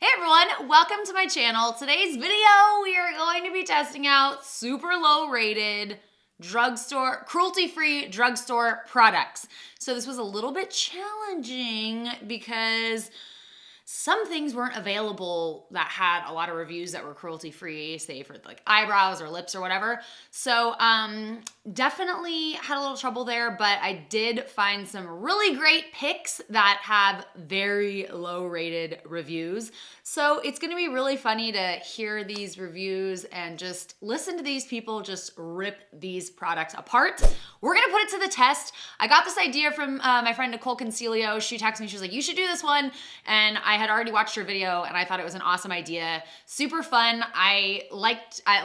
Hey everyone, welcome to my channel. Today's video, we are going to be testing out super low rated drugstore, cruelty-free drugstore products. So this was a little bit challenging because some things weren't available that had a lot of reviews that were cruelty-free, say for like eyebrows or lips or whatever. So definitely had a little trouble there, but I did find some really great picks that have very low rated reviews. So it's gonna be really funny to hear these reviews and just listen to these people just rip these products apart. We're gonna put it to the test. I got this idea from my friend Nicol Concilio. She texted me, she was like, you should do this one. And I had already watched her video and I thought it was an awesome idea. Super fun. I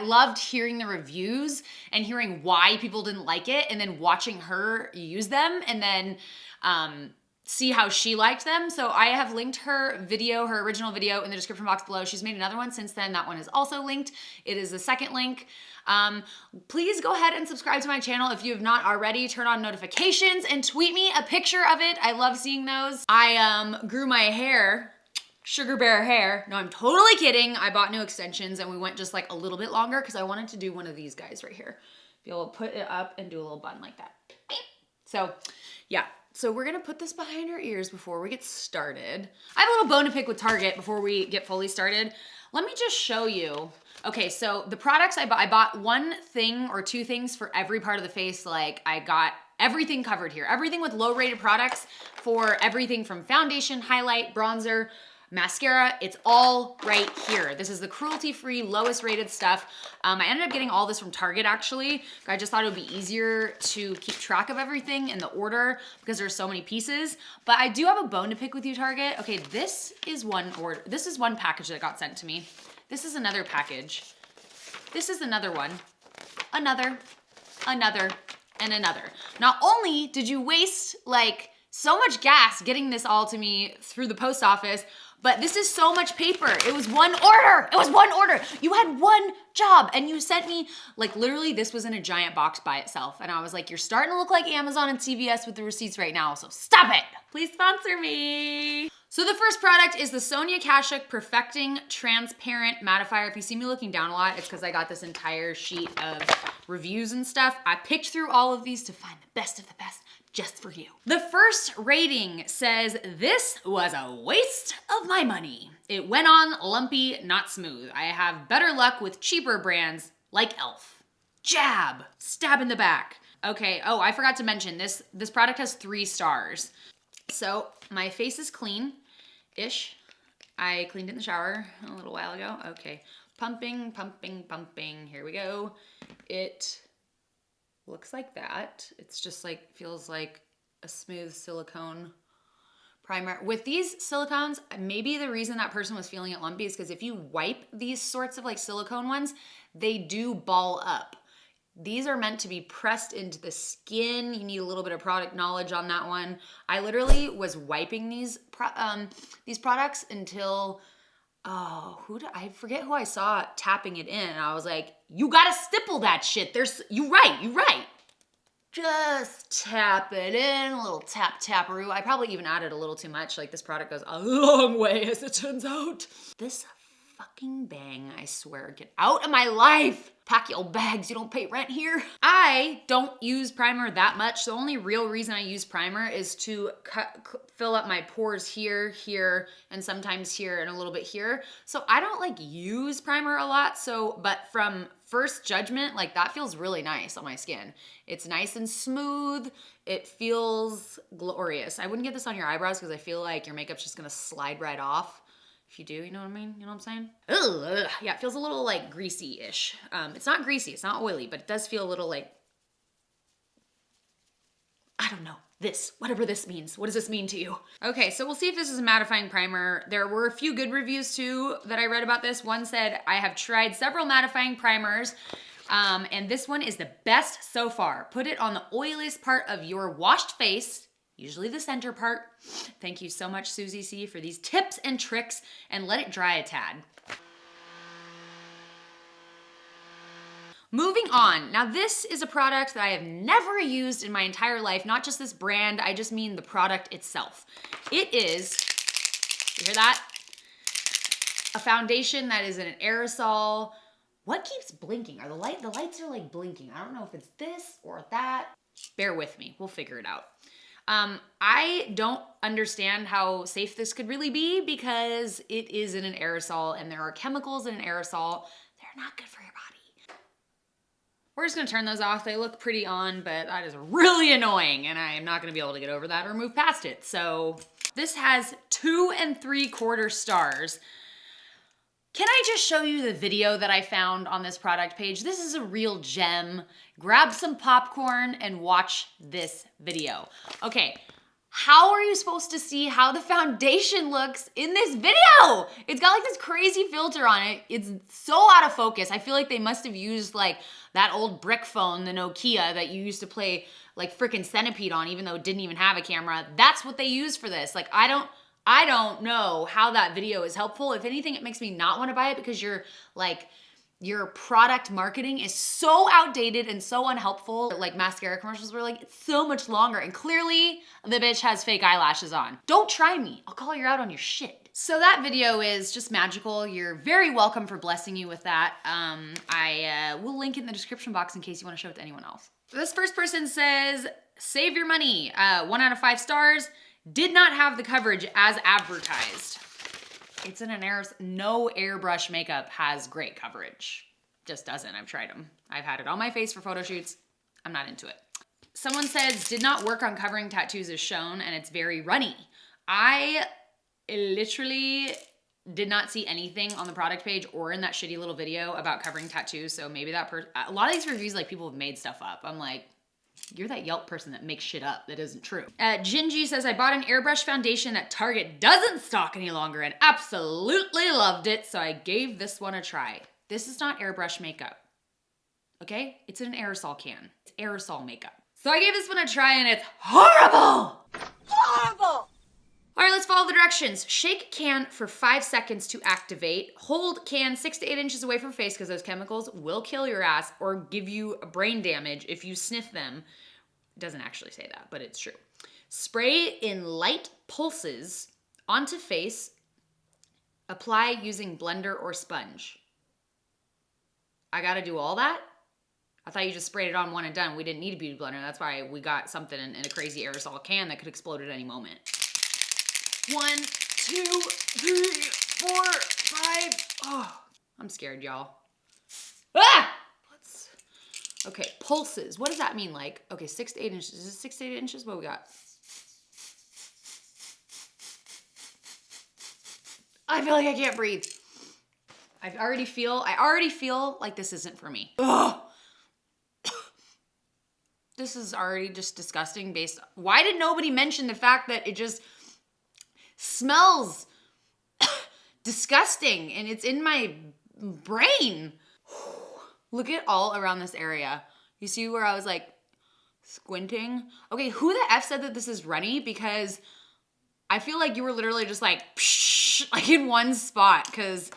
loved hearing the reviews and hearing why people didn't like it and then watching her use them and then see how she liked them. So I have linked her video, her original video in the description box below. She's made another one since then. That one is also linked. It is the second link. Please go ahead and subscribe to my channel if you have not already. Turn on notifications and tweet me a picture of it. I love seeing those. I grew my hair, sugar bear hair. No, I'm totally kidding. I bought new extensions and we went just like a little bit longer because I wanted to do one of these guys right here. Be able to put it up and do a little bun like that. So yeah. So we're gonna put this behind our ears before we get started. I have a little bone to pick with Target before we get fully started. Let me just show you. Okay, so the products I bought one thing or two things for every part of the face. Like I got everything covered here. Everything with low rated products for everything from foundation, highlight, bronzer, mascara, it's all right here. This is the cruelty-free, lowest rated stuff. I ended up getting all this from Target actually. I just thought it would be easier to keep track of everything in the order because there's so many pieces. But I do have a bone to pick with you, Target. Okay, this is one order. This is one package that got sent to me. This is another package. This is another one. Another, and another. Not only did you waste like so much gas getting this all to me through the post office, but this is so much paper. It was one order. It was one order. You had one job and you sent me, like literally this was in a giant box by itself. And I was like, you're starting to look like Amazon and CVS with the receipts right now, so stop it. Please sponsor me. So the first product is the Sonia Kashuk Perfecting Transparent Mattifier. If you see me looking down a lot, it's because I got this entire sheet of reviews and stuff. I picked through all of these to find the best of the best just for you. The first rating says, this was a waste of my money. It went on lumpy, not smooth. I have better luck with cheaper brands like e.l.f. Jab, stab in the back. Okay, oh, I forgot to mention this product has 3 stars. So my face is clean-ish. I cleaned it in the shower a little while ago. Okay, pumping, pumping, pumping. Here we go. It looks like that. It's just like, feels like a smooth silicone primer. With these silicones, maybe the reason that person was feeling it lumpy is because if you wipe these sorts of like silicone ones, they do ball up. These are meant to be pressed into the skin. You need a little bit of product knowledge on that one. I literally was wiping these products until, I forget who I saw tapping it in. And I was like, you gotta stipple that shit. You right. Just tap it in, a little tap-taparoo. I probably even added a little too much. Like this product goes a long way as it turns out. This fucking bang, I swear. Get out of my life. Pack your bags, you don't pay rent here. I don't use primer that much. The only real reason I use primer is to fill up my pores here, and sometimes here and a little bit here. So I don't like use primer a lot. But from first judgment, like that feels really nice on my skin. It's nice and smooth. It feels glorious. I wouldn't get this on your eyebrows because I feel like your makeup's just gonna slide right off. If you do, you know what I mean? You know what I'm saying? Ugh. Yeah, it feels a little like greasy-ish. It's not greasy, it's not oily, but it does feel a little like, I don't know, whatever this means. What does this mean to you? Okay, so we'll see if this is a mattifying primer. There were a few good reviews too that I read about this. One said, I have tried several mattifying primers, and this one is the best so far. Put it on the oiliest part of your washed face, usually the center part. Thank you so much, Susie C, for these tips and tricks, and let it dry a tad. Moving on. Now this is a product that I have never used in my entire life, not just this brand, I just mean the product itself. It is, you hear that? a foundation that is an aerosol. What keeps blinking? The lights are like blinking. I don't know if it's this or that. Bear with me, we'll figure it out. I don't understand how safe this could really be because it is in an aerosol and there are chemicals in an aerosol. They're not good for your body. We're just gonna turn those off. They look pretty on, but that is really annoying and I am not gonna be able to get over that or move past it. So this has 2 3/4 stars. Can I just show you the video that I found on this product page? This is a real gem. Grab some popcorn and watch this video. Okay, how are you supposed to see how the foundation looks in this video? It's got like this crazy filter on it. It's so out of focus. I feel like they must have used like that old brick phone, the Nokia that you used to play like freaking Centipede on, even though it didn't even have a camera. That's what they used for this. Like, I don't know how that video is helpful. If anything, it makes me not want to buy it because your product marketing is so outdated and so unhelpful. Like mascara commercials were like, it's so much longer. And clearly the bitch has fake eyelashes on. Don't try me. I'll call you out on your shit. So that video is just magical. You're very welcome for blessing you with that. I will link it in the description box in case you want to show it to anyone else. This first person says, save your money. 1 out of 5 stars. Did not have the coverage as advertised. It's in an no airbrush makeup has great coverage. Just doesn't. I've tried them. I've had it on my face for photo shoots. I'm not into it. Someone says, did not work on covering tattoos as shown and it's very runny. I literally did not see anything on the product page or in that shitty little video about covering tattoos. So maybe that a lot of these reviews, like people have made stuff up. I'm like, you're that Yelp person that makes shit up that isn't true. Gingy says, I bought an airbrush foundation that Target doesn't stock any longer and absolutely loved it, so I gave this one a try. This is not airbrush makeup, okay? It's in an aerosol can. It's aerosol makeup. So I gave this one a try and it's horrible! Horrible! All right, let's follow the directions. Shake can for 5 seconds to activate. Hold can 6 to 8 inches away from face because those chemicals will kill your ass or give you brain damage if you sniff them. It doesn't actually say that, but it's true. Spray in light pulses onto face. Apply using blender or sponge. I gotta do all that? I thought you just sprayed it on one and done. We didn't need a beauty blender. That's why we got something in a crazy aerosol can that could explode at any moment. 1, 2, 3, 4, 5. Oh, I'm scared, y'all. Ah! Okay, pulses. What does that mean? Like, okay, 6 to 8 inches. Is it 6 to 8 inches? What do we got? I feel like I can't breathe. I already feel like this isn't for me. Ugh. This is already just disgusting why did nobody mention the fact that it just smells disgusting and it's in my brain. Look at all around this area. You see where I was like squinting? Okay, who the F said that this is runny? Because I feel like you were literally just like, psh, like in one spot because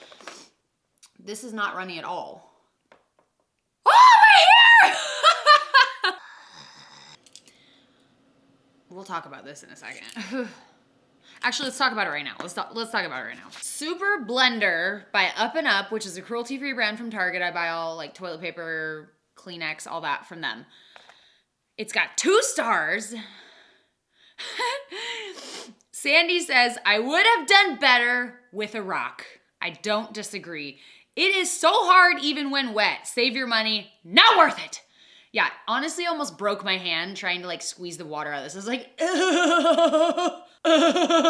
this is not runny at all. Oh, my hair! We'll talk about this in a second. Actually, let's talk about it right now. Let's talk about it right now. Super Blender by Up and Up, which is a cruelty-free brand from Target. I buy all like toilet paper, Kleenex, all that from them. It's got 2 stars. Sandy says, I would have done better with a rock. I don't disagree. It is so hard even when wet. Save your money, not worth it. Yeah, honestly, I almost broke my hand trying to like squeeze the water out of this. I was like,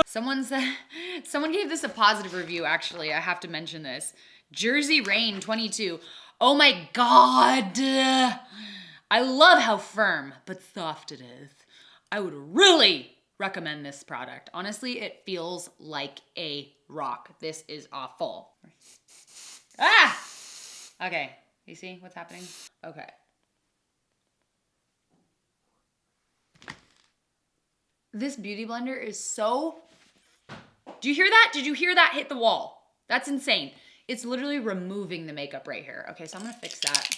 someone gave this a positive review, actually. I have to mention this. Jersey Rain 22. Oh my God. I love how firm but soft it is. I would really recommend this product. Honestly, it feels like a rock. This is awful. Ah! Okay, you see what's happening? Okay. This beauty blender is so... Do you hear that? Did you hear that hit the wall? That's insane. It's literally removing the makeup right here. Okay, so I'm gonna fix that.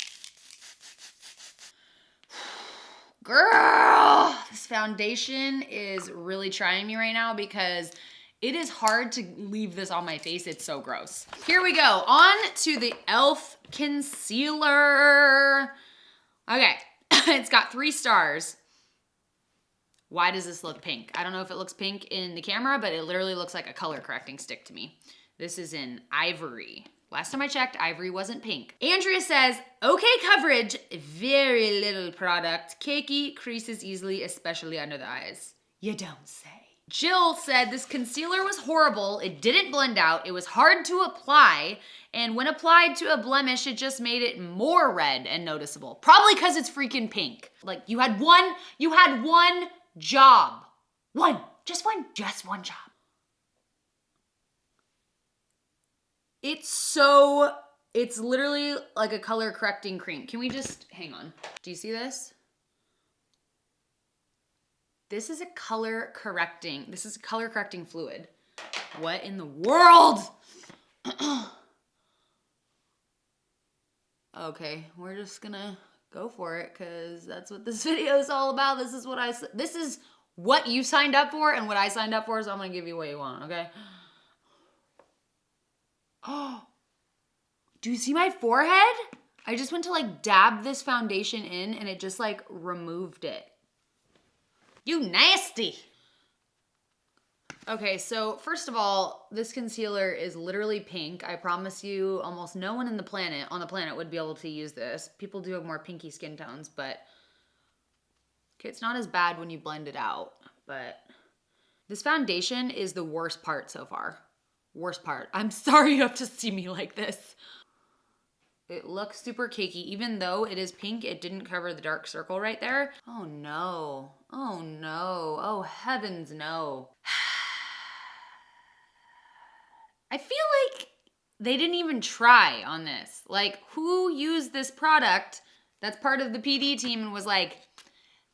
Girl, this foundation is really trying me right now because It is hard to leave this on my face. It's so gross. Here we go. On to the e.l.f. concealer. Okay, it's got 3 stars. Why does this look pink? I don't know if it looks pink in the camera, but it literally looks like a color correcting stick to me. This is in Ivory. Last time I checked, Ivory wasn't pink. Andrea says, okay coverage, very little product. Cakey, creases easily, especially under the eyes. You don't say. Jill said this concealer was horrible. It didn't blend out. It was hard to apply. And when applied to a blemish, it just made it more red and noticeable. Probably because it's freaking pink. Like you had one job. Just one job. It's literally like a color correcting cream. Can we just, hang on. Do you see this? This is a color correcting fluid. What in the world? Okay, we're just gonna go for it because that's what this video is all about. This is what you signed up for and what I signed up for, so I'm gonna give you what you want, okay? Oh, do you see my forehead? I just went to like dab this foundation in and it just like removed it. You nasty. Okay, so first of all, this concealer is literally pink. I promise you almost no one on the planet would be able to use this. People do have more pinky skin tones, but okay, it's not as bad when you blend it out, but this foundation is the worst part so far. Worst part. I'm sorry you have to see me like this. It looks super cakey. Even though it is pink, it didn't cover the dark circle right there. Oh no. Oh no. Oh heavens no. I feel like they didn't even try on this. Like, who used this product that's part of the PD team and was like,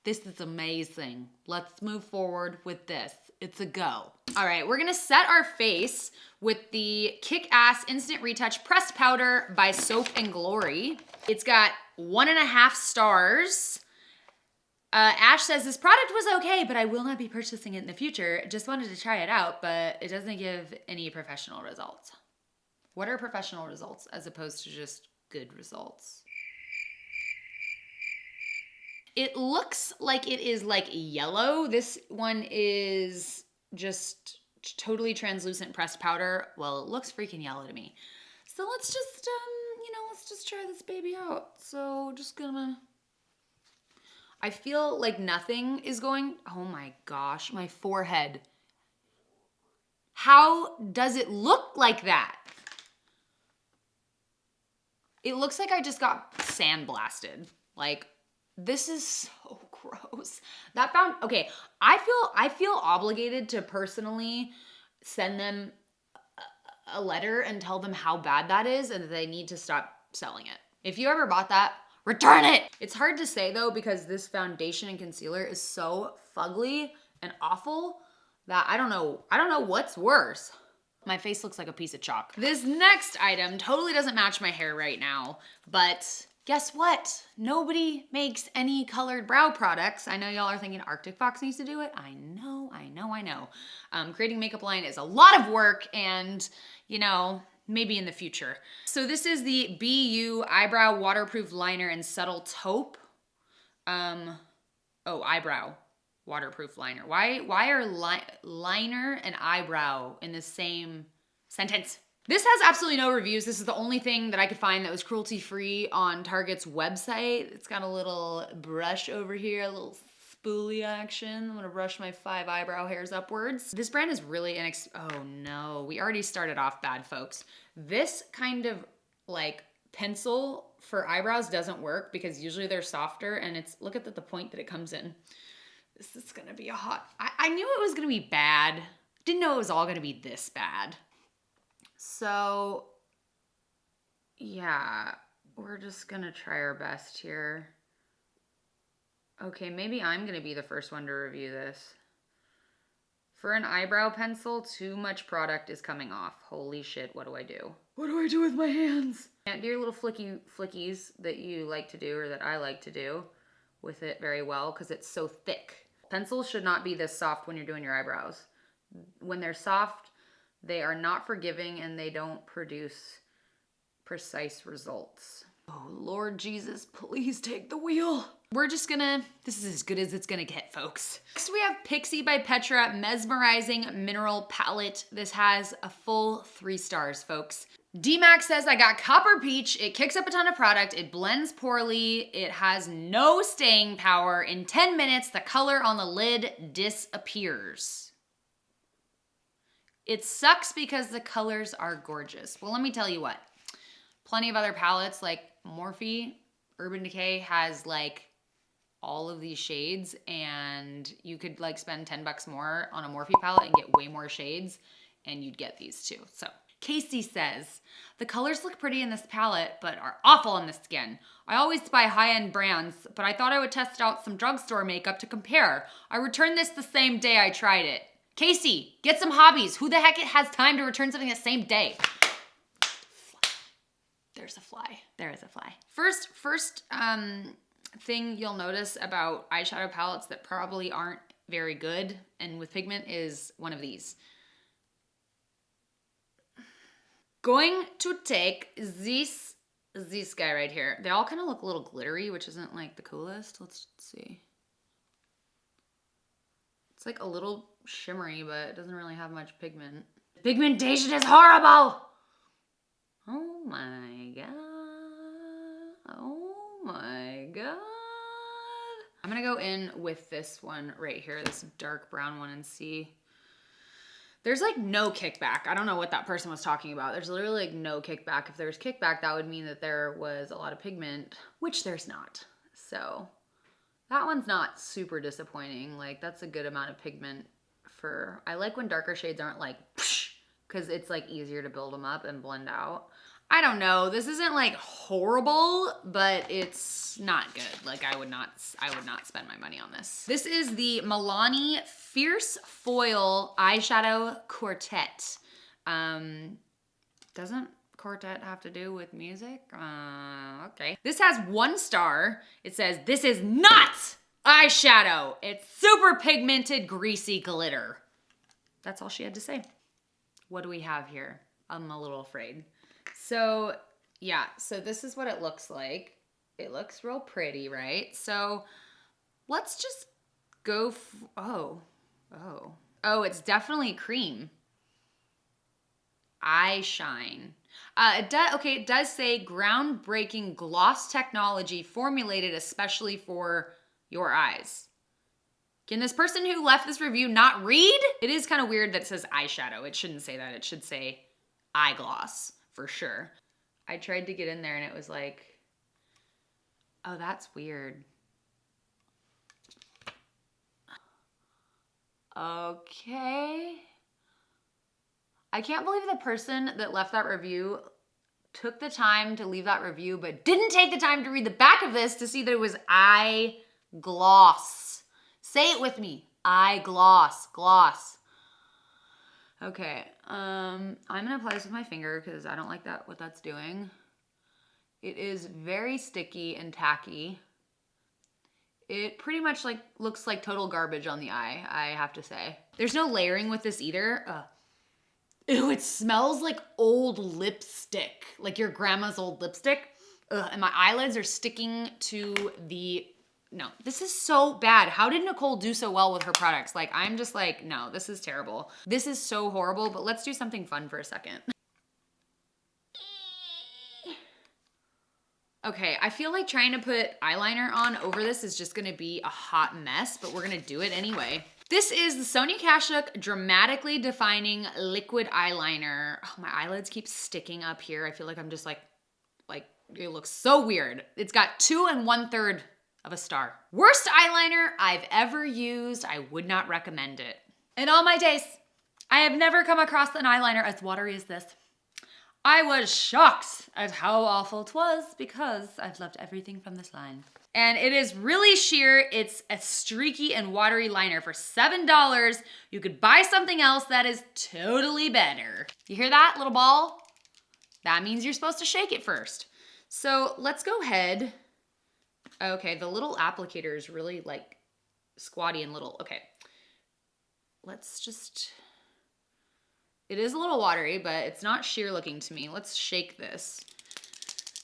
this is amazing. Let's move forward with this. It's a go. All right, we're gonna set our face with the Kick-Ass Instant Retouch Pressed Powder by Soap & Glory. It's got 1.5 stars. Ash says, this product was okay, but I will not be purchasing it in the future. Just wanted to try it out, but it doesn't give any professional results. What are professional results as opposed to just good results? It looks like it is like yellow. This one is just totally translucent pressed powder. Well, it looks freaking yellow to me. So let's just, let's just try this baby out. So just gonna, I feel like nothing is going, oh my gosh, my forehead. How does it look like that? It looks like I just got sandblasted. Like, this is so gross. Okay, I feel obligated to personally send them a letter and tell them how bad that is and that they need to stop selling it. If you ever bought that, return it. It's hard to say though because this foundation and concealer is so fugly and awful that I don't know what's worse. My face looks like a piece of chalk. This next item totally doesn't match my hair right now, but guess what? Nobody makes any colored brow products. I know y'all are thinking Arctic Fox needs to do it. I know. Creating makeup line is a lot of work and, maybe in the future. So this is the BU Eyebrow Waterproof Liner and Subtle Taupe. Eyebrow Waterproof Liner. Why are liner and eyebrow in the same sentence? This has absolutely no reviews. This is the only thing that I could find that was cruelty-free on Target's website. It's got a little brush over here, a little spoolie action. I'm gonna brush my 5 eyebrow hairs upwards. This brand is really oh no, we already started off bad, folks. This kind of like pencil for eyebrows doesn't work because usually they're softer and look at the point that it comes in. This is gonna be I knew it was gonna be bad. Didn't know it was all gonna be this bad. So, yeah, we're just gonna try our best here. Okay, maybe I'm gonna be the first one to review this. For an eyebrow pencil, too much product is coming off. Holy shit, what do I do? What do I do with my hands? Can't do your little flickies that you like to do or that I like to do with it very well because it's so thick. Pencils should not be this soft when you're doing your eyebrows. When they're soft, they are not forgiving and they don't produce precise results. Oh, Lord Jesus, please take the wheel. We're just gonna, this is as good as it's gonna get, folks. Next we have Pixi by Petra Mesmerizing Mineral Palette. This has a full 3 stars, folks. D-Max says, I got Copper Peach. It kicks up a ton of product. It blends poorly. It has no staying power. In 10 minutes, the color on the lid disappears. It sucks because the colors are gorgeous. Well, let me tell you what. Plenty of other palettes like Morphe, Urban Decay has like all of these shades, and you could like spend 10 bucks more on a Morphe palette and get way more shades, and you'd get these too. So Casey says, the colors look pretty in this palette, but are awful on the skin. I always buy high-end brands, but I thought I would test out some drugstore makeup to compare. I returned this the same day I tried it. Casey, get some hobbies. Who the heck has time to return something the same day? There's a fly. There is a fly. First thing you'll notice about eyeshadow palettes that probably aren't very good and with pigment is one of these. Going to take this guy right here. They all kind of look a little glittery, which isn't like the coolest. Let's see. It's like a little shimmery, but it doesn't really have much pigment. Pigmentation is horrible. Oh my God. Oh my God. I'm gonna go in with this one right here, this dark brown one, and see. There's like no kickback. I don't know what that person was talking about. There's literally like no kickback. If there's kickback, that would mean that there was a lot of pigment, which there's not. So that one's not super disappointing. Like that's a good amount of pigment for, I like when darker shades aren't like, because it's like easier to build them up and blend out. I don't know. This isn't like horrible, but it's not good. Like I would not spend my money on this. This is the Milani Fierce Foil Eyeshadow Quartet. Doesn't quartet have to do with music? Okay. This has 1 star. It says, this is not eyeshadow. It's super pigmented, greasy glitter. That's all she had to say. What do we have here? I'm a little afraid. So yeah, so this is what it looks like. It looks real pretty, right? So let's just go, oh, it's definitely cream. Eye shine. It does say groundbreaking gloss technology formulated especially for your eyes. Can this person who left this review not read? It is kind of weird that it says eyeshadow. It shouldn't say that. It should say eye gloss for sure. I tried to get in there and it was like, oh, that's weird. Okay. I can't believe the person that left that review took the time to leave that review, but didn't take the time to read the back of this to see that it was eye gloss. Say it with me. Eye gloss. Gloss. Okay. I'm gonna apply this with my finger because I don't like what that's doing. It is very sticky and tacky. It pretty much like looks like total garbage on the eye, I have to say. There's no layering with this either. Ew, it smells like old lipstick, like your grandma's old lipstick. And my eyelids are sticking to the, no, this is so bad. How did Nicole do so well with her products? Like, I'm just like, no, this is terrible. This is so horrible, but let's do something fun for a second. Okay, I feel like trying to put eyeliner on over this is just gonna be a hot mess, but we're gonna do it anyway. This is the Sonia Kashuk Dramatically Defining Liquid Eyeliner. Oh, my eyelids keep sticking up here. I feel like I'm just like it looks so weird. It's got 2 1/3 of a star. Worst eyeliner I've ever used. I would not recommend it. In all my days, I have never come across an eyeliner as watery as this. I was shocked at how awful it was because I've loved everything from this line. And it is really sheer. It's a streaky and watery liner for $7. You could buy something else that is totally better. You hear that, little ball? That means you're supposed to shake it first. So let's go ahead. Okay, the little applicator is really like squatty and little. Okay, let's just It is a little watery, but it's not sheer looking to me. Let's shake this.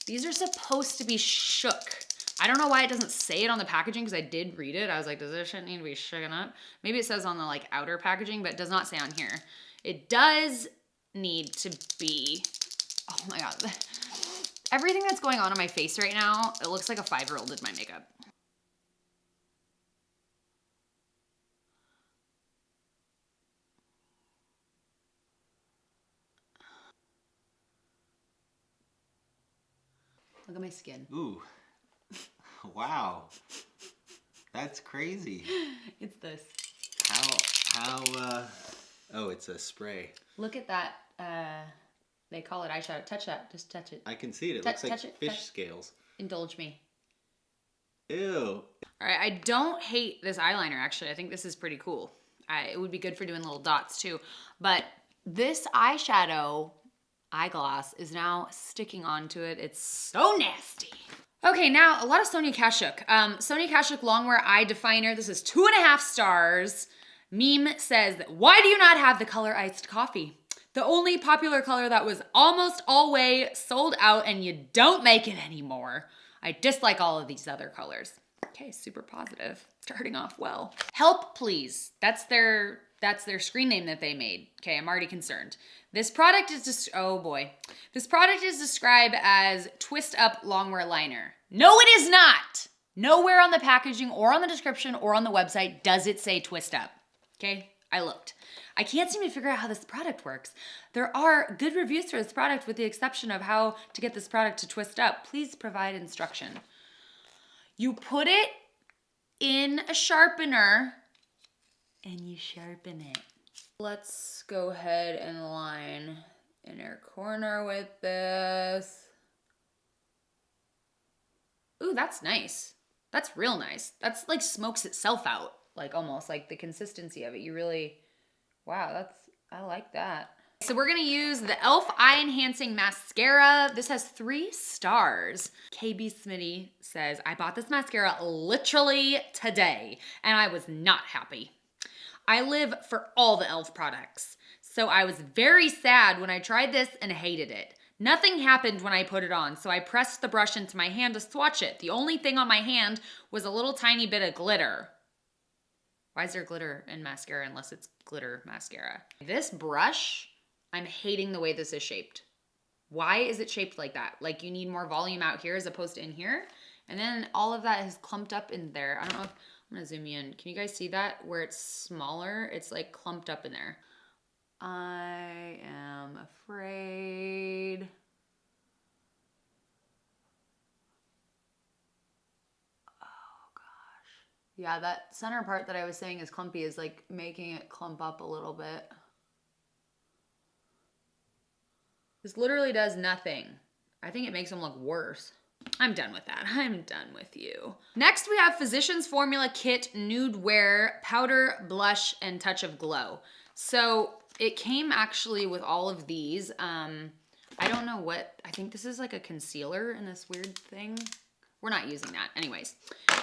These are supposed to be shook. I don't know why it doesn't say it on the packaging because I did read it. I was like, does this shit need to be shaken up? Maybe it says on the like outer packaging, but it does not say on here. It does need to be, oh my God. Everything that's going on my face right now, it looks like a 5-year-old did my makeup. Look at my skin. Ooh. Wow. That's crazy. It's this. Oh, it's a spray. Look at that. They call it eyeshadow. Touch that. Just touch it. I can see it. It looks like fish scales. Indulge me. Ew. All right, I don't hate this eyeliner, actually. I think this is pretty cool. It would be good for doing little dots, too. But this eyeshadow eyeglass is now sticking onto it. It's so nasty. Okay, now a lot of Sonia Kashuk. Sonia Kashuk Longwear Eye Definer. This is 2.5 stars. Meme says, why do you not have the color iced coffee? The only popular color that was almost always sold out and you don't make it anymore. I dislike all of these other colors. Okay, super positive. Starting off well. Help, please. That's their screen name that they made. Okay, I'm already concerned. This product is just, oh boy. This product is described as Twist Up Longwear Liner. No, it is not. Nowhere on the packaging or on the description or on the website does it say Twist Up. Okay, I looked. I can't seem to figure out how this product works. There are good reviews for this product with the exception of how to get this product to twist up. Please provide instruction. You put it in a sharpener and you sharpen it. Let's go ahead and line inner corner with this. Ooh, that's nice. That's real nice. That's like smokes itself out, like almost like the consistency of it. You really, wow, I like that. So we're gonna use the e.l.f. Eye Enhancing Mascara. This has 3 stars. KB Smitty says, I bought this mascara literally today and I was not happy. I live for all the e.l.f. products. So I was very sad when I tried this and hated it. Nothing happened when I put it on, so I pressed the brush into my hand to swatch it. The only thing on my hand was a little tiny bit of glitter. Why is there glitter in mascara unless it's glitter mascara? This brush, I'm hating the way this is shaped. Why is it shaped like that? Like you need more volume out here as opposed to in here. And then all of that is clumped up in there. I don't know if, I'm gonna zoom you in. Can you guys see that? Where it's smaller, it's like clumped up in there. I am afraid. Oh gosh. Yeah, that center part that I was saying is clumpy is like making it clump up a little bit. This literally does nothing. I think it makes them look worse. I'm done with that. I'm done with you. Next, we have Physicians Formula Kit Nude Wear Powder, Blush, and Touch of Glow. So it came actually with all of these. I don't know what, I think this is like a concealer in this weird thing. We're not using that. Anyways,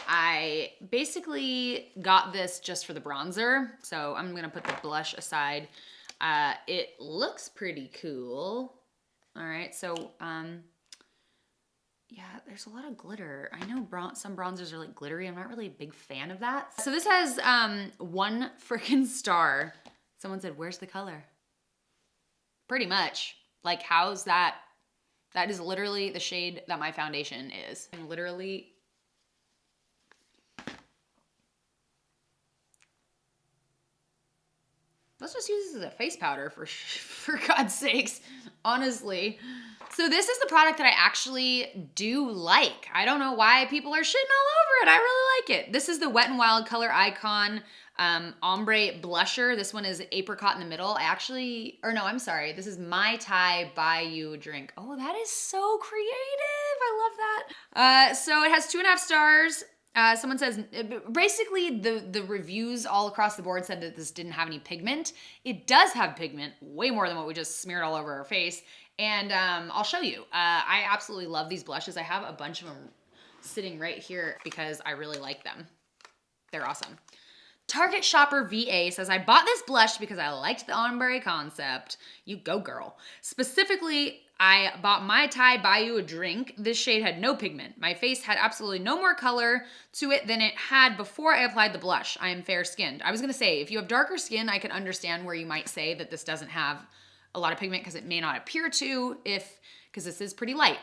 I basically got this just for the bronzer. So I'm gonna put the blush aside. It looks pretty cool. All right, so yeah, there's a lot of glitter. I know some bronzers are like glittery. I'm not really a big fan of that. So this has 1 freaking star. Someone said, where's the color? Pretty much. Like, how's that? That is literally the shade that my foundation is. And literally, let's just use this as a face powder for God's sakes, honestly. So this is the product that I actually do like. I don't know why people are shitting all over it. I really like it. This is the Wet n Wild Color Icon Ombre Blusher. This one is apricot in the middle. I'm sorry. This is Mai Tai Buy You a Drink. Oh, that is so creative. I love that. So it has 2.5 stars. Someone says, basically the reviews all across the board said that this didn't have any pigment. It does have pigment, way more than what we just smeared all over our face. And I'll show you. I absolutely love these blushes. I have a bunch of them sitting right here because I really like them. They're awesome. Target Shopper VA says, I bought this blush because I liked the ombre concept. You go, girl. Specifically, I bought Mai Tai Buy You a Drink. This shade had no pigment. My face had absolutely no more color to it than it had before I applied the blush. I am fair skinned. I was gonna say, if you have darker skin, I can understand where you might say that this doesn't have a lot of pigment because it may not appear to because this is pretty light.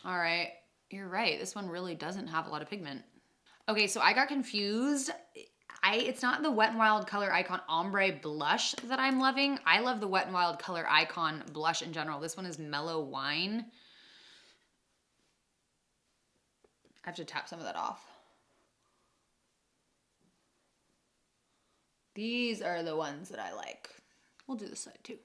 All right. You're right. This one really doesn't have a lot of pigment. Okay, so I got confused. It's not the Wet n Wild Color Icon Ombre Blush that I'm loving. I love the Wet n Wild Color Icon blush in general. This one is Mellow Wine. I have to tap some of that off. These are the ones that I like. We'll do this side too.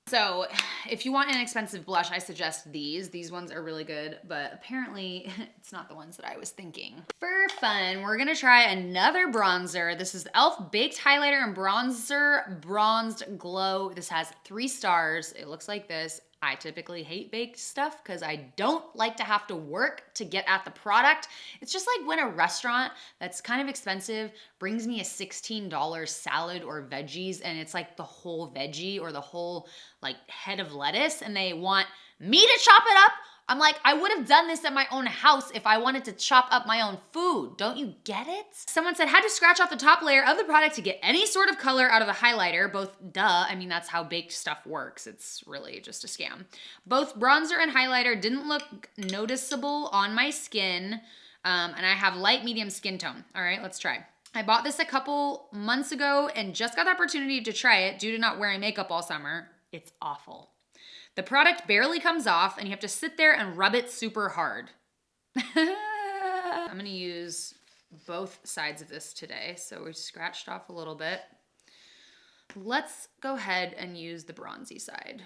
So if you want an expensive blush, I suggest these. These ones are really good, but apparently it's not the ones that I was thinking. For fun, we're gonna try another bronzer. This is the e.l.f. Baked Highlighter and Bronzer Bronzed Glow. This has 3 stars. It looks like this. I typically hate baked stuff because I don't like to have to work to get at the product. It's just like when a restaurant that's kind of expensive brings me a $16 salad or veggies and it's like the whole veggie or the whole like head of lettuce and they want me to chop it up. I'm like, I would have done this at my own house if I wanted to chop up my own food. Don't you get it? Someone said, had to scratch off the top layer of the product to get any sort of color out of the highlighter. Both, duh, I mean, that's how baked stuff works. It's really just a scam. Both bronzer and highlighter didn't look noticeable on my skin. And I have light medium skin tone. All right, let's try. I bought this a couple months ago and just got the opportunity to try it due to not wearing makeup all summer. It's awful. The product barely comes off and you have to sit there and rub it super hard. I'm gonna use both sides of this today. So we scratched off a little bit. Let's go ahead and use the bronzy side.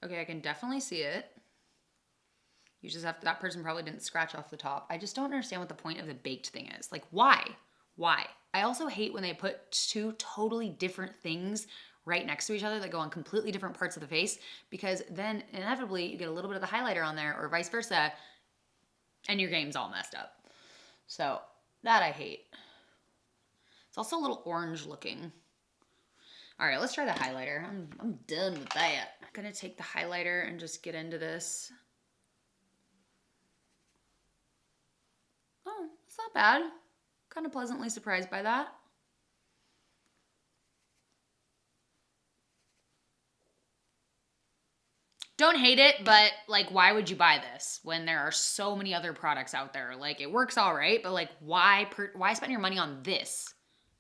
Okay, I can definitely see it. You just have to, that person probably didn't scratch off the top. I just don't understand what the point of the baked thing is. Like, why? Why? I also hate when they put 2 totally different things right next to each other that go on completely different parts of the face because then inevitably you get a little bit of the highlighter on there or vice versa and your game's all messed up. So that I hate. It's also a little orange looking. All right, let's try the highlighter. I'm done with that. I'm gonna take the highlighter and just get into this. Oh, it's not bad. Kind of pleasantly surprised by that. Don't hate it, but like, why would you buy this when there are so many other products out there? Like, it works all right, but like, why spend your money on this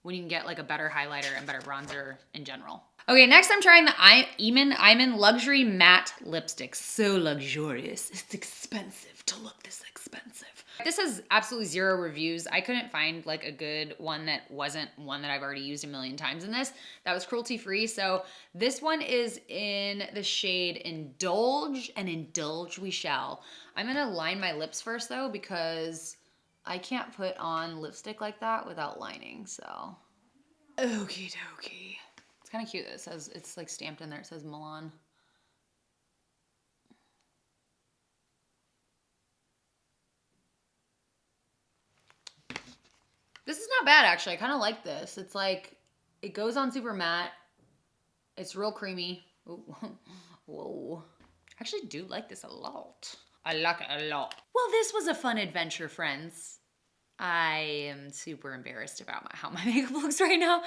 when you can get like a better highlighter and better bronzer in general? Okay, next I'm trying the Eyeliner Luxury Matte Lipstick. So luxurious. It's expensive to look this expensive. This has absolutely 0 reviews. I couldn't find like a good one that wasn't one that I've already used a million times in this. That was cruelty-free. So this one is in the shade Indulge, and indulge we shall. I'm gonna line my lips first though because I can't put on lipstick like that without lining, so. Okie dokie. It's kind of cute that it says, it's like stamped in there, it says Milan. This is not bad actually, I kind of like this. It's like, it goes on super matte. It's real creamy. Ooh. Whoa. I actually do like this a lot. I like it a lot. Well, this was a fun adventure, friends. I am super embarrassed about how my makeup looks right now.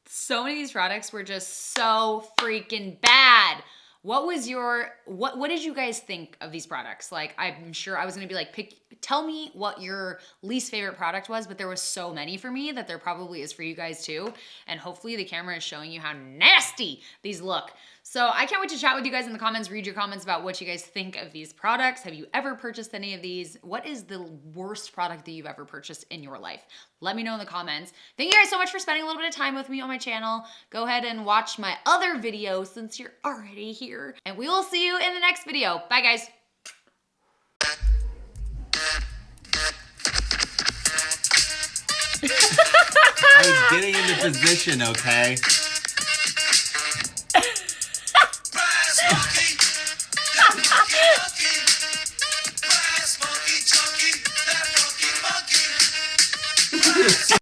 So many of these products were just so freaking bad. What was your, what did you guys think of these products? Like, I'm sure I was gonna be like, tell me what your least favorite product was, but there was so many for me that there probably is for you guys too. And hopefully the camera is showing you how nasty these look. So I can't wait to chat with you guys in the comments, read your comments about what you guys think of these products. Have you ever purchased any of these? What is the worst product that you've ever purchased in your life? Let me know in the comments. Thank you guys so much for spending a little bit of time with me on my channel. Go ahead and watch my other videos since you're already here. And we will see you in the next video. Bye guys. I was getting into position, okay?